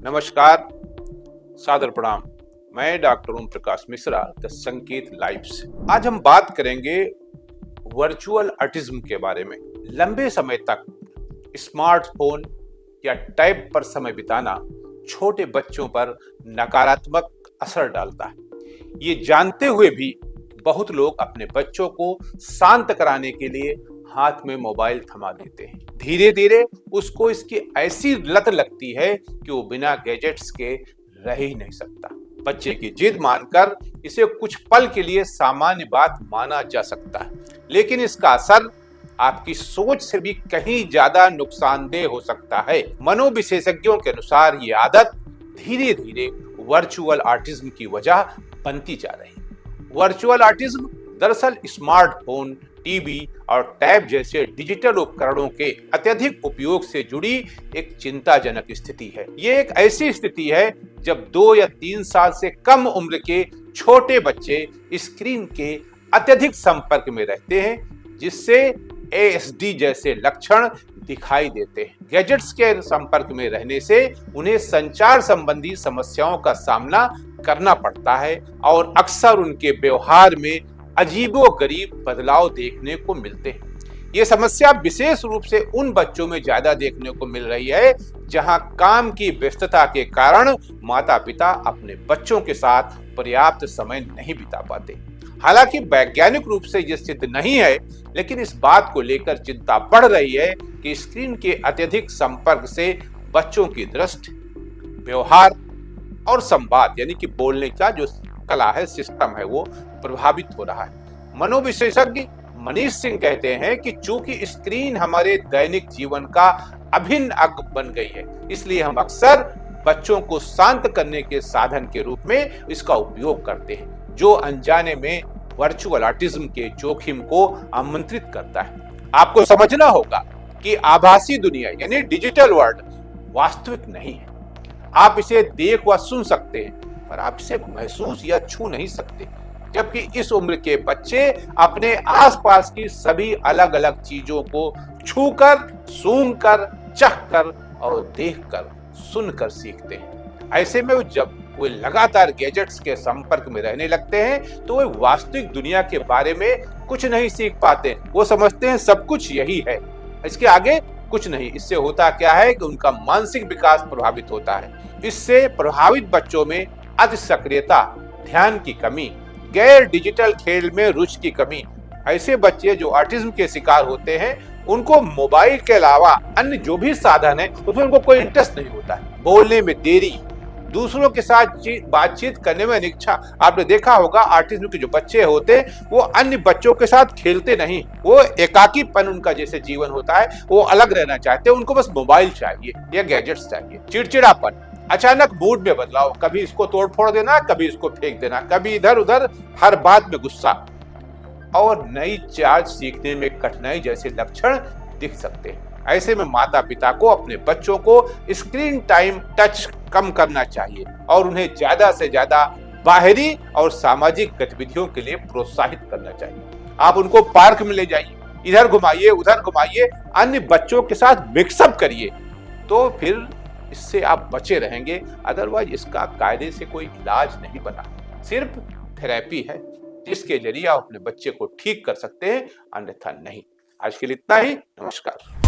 नमस्कार, सादर प्रणाम। मैं doctor Om Prakash Mishra, the Sanket live से। आज हम बात करेंगे वर्चुअल ऑटिज्म के बारे में। लंबे समय तक स्मार्टफोन या टैब पर समय बिताना छोटे बच्चों पर नकारात्मक असर डालता है। ये जानते हुए भी बहुत लोग अपने बच्चों को शांत कराने के लिए हाथ में मोबाइल थमा देते हैं। धीरे धीरे उसको इसकी ऐसी लत लगती है कि वो बिना गैजेट्स के रह ही नहीं सकता। बच्चे की जिद मानकर इसे कुछ पल के लिए सामान्य बात माना जा सकता है, लेकिन इसका असर आपकी सोच से भी कहीं ज्यादा नुकसानदेह हो सकता है। मनोविशेषज्ञों के अनुसार ये आदत धीरे धीरे वर्चुअल ऑटिज्म की वजह बनती जा रही है। वर्चुअल ऑटिज्म दरअसल स्मार्टफोन, टीवी और टैब जैसे डिजिटल उपकरणों के अत्यधिक उपयोग से जुड़ी एक चिंताजनक स्थिति है। ये एक ऐसी स्थिति है जब 2 या 3 साल से कम उम्र के छोटे बच्चे स्क्रीन के अत्यधिक संपर्क में रहते हैं, जिससे ASD जैसे लक्षण दिखाई देते हैं। गैजेट्स के संपर्क में रहने से उन्हें संचार संबंधी समस्याओं का सामना करना पड़ता है और अक्सर उनके व्यवहार में अजीबोगरीब बदलाव देखने को मिलते हैं। ये समस्या विशेष रूप से उन बच्चों में ज्यादा देखने को मिल रही है जहां काम की व्यस्तता के कारण माता-पिता अपने बच्चों के साथ पर्याप्त समय नहीं बिता पाते। हालांकि वैज्ञानिक रूप से ये सिद्ध नहीं है, लेकिन इस बात को लेकर चिंता बढ़ रही है कि स्क्रीन के अत्यधिक संपर्क से बच्चों की दृष्टि, व्यवहार और संवाद यानी कि बोलने का जो कला है, सिस्टम है, वो प्रभावित हो रहा है। मनोविशेषज्ञ मनीष सिंह कहते हैं कि चूंकि स्क्रीन हमारे दैनिक जीवन का अभिन्न अंग बन गई है, इसलिए हम अक्सर बच्चों को शांत करने के साधन के रूप में इसका उपयोग करते हैं, जो अनजाने में वर्चुअल ऑटिज्म के जोखिम को आमंत्रित करता है। आपको समझना होगा कि आभासी दुनिया यानी डिजिटल वर्ल्ड वास्तविक नहीं है। आप इसे देख व सुन सकते हैं, पर आप इसे महसूस या छू नहीं सकते। जबकि इस उम्र के बच्चे अपने आसपास की सभी अलग अलग चीजों को छूकर, सूंघकर, चखकर और देखकर, सुनकर सीखते हैं। ऐसे में जब वे लगातार गैजेट्स के संपर्क में रहने लगते हैं तो वे वास्तविक दुनिया के बारे में कुछ नहीं सीख पाते। वो समझते हैं सब कुछ यही है, इसके आगे कुछ नहीं। इससे होता क्या है कि उनका मानसिक विकास प्रभावित होता है। इससे प्रभावित बच्चों में अति सक्रियता, ध्यान की कमी, गैर डिजिटल खेल में रुचि की कमी। ऐसे बच्चे जो ऑटिज्म के शिकार होते हैं, उनको मोबाइल के अलावा अन्य जो भी साधन है उसमें उनको कोई इंटरेस्ट नहीं होता है। बोलने में देरी, दूसरों के साथ बातचीत करने में अनिच्छा। आपने देखा होगा ऑटिज्म के जो बच्चे होते हैं वो अन्य बच्चों के साथ खेलते नहीं, वो एकाकीपन उनका जैसे जीवन होता है, वो अलग रहना चाहते हैं। उनको बस मोबाइल चाहिए या गैजेट्स चाहिए। चिड़चिड़ापन, अचानक मूड में बदलाव, कभी इसको तोड़ फोड़ देना, कभी इसको फेंक देना, कभी इधर उधर, हर बात में गुस्सा और नई चार्ज सीखने में कठिनाई जैसे लक्षण दिख सकते हैं। ऐसे में माता पिता को अपने बच्चों को स्क्रीन टाइम टच कम करना चाहिए और उन्हें ज्यादा से ज्यादा बाहरी और सामाजिक गतिविधियों के लिए प्रोत्साहित करना चाहिए। आप उनको पार्क में ले जाइए, इधर घुमाइए, उधर घुमाइए, अन्य बच्चों के साथ मिक्सअप करिए, तो फिर इससे आप बचे रहेंगे। अदरवाइज इसका कायदे से कोई इलाज नहीं बना, सिर्फ थेरेपी है जिसके जरिए आप अपने बच्चे को ठीक कर सकते हैं, अन्यथा नहीं। आज के लिए इतना ही। नमस्कार।